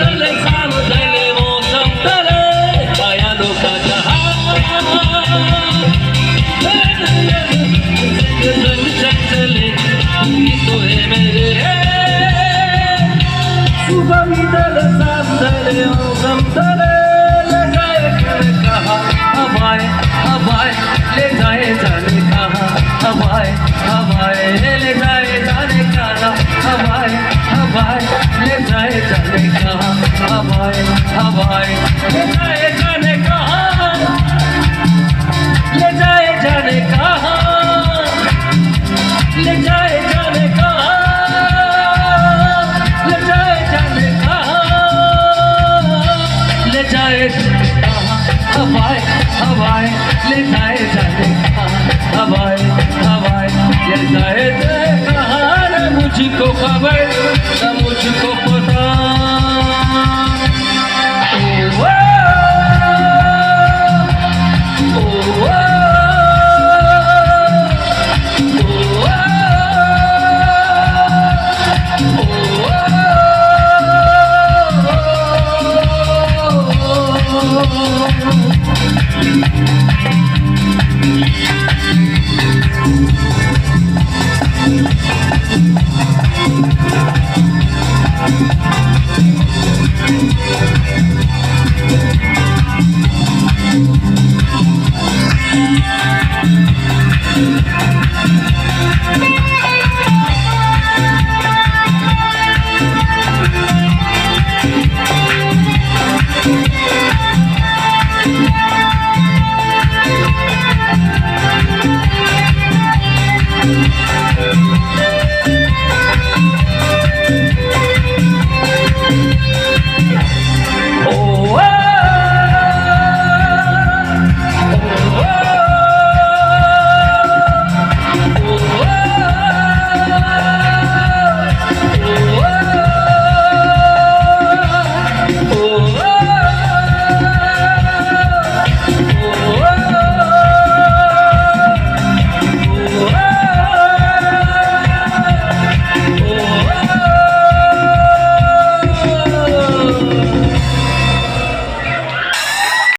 समजले समजले वो संपले कायानो का जहां चले ये तो है मेरे सुबह मिलल समझले ओ समझले ले जाए कहा हवाएं हवाएं ले जाए जाने कहा हवाएं हवाएं ले जाए जाने कहा हवाएं हवाएं ले जाए जाने कहा हवाएं हवाएं ले जाए जाने कहा ले जाए जाने कहा ले जाए जाने कहा ले जाए जाने कहा ले जाए कहा हवाएं हवाएं ले जाए जाने कहा हवाएं हवाएं ले जाए कहा न मुझको खबर न मुझको पता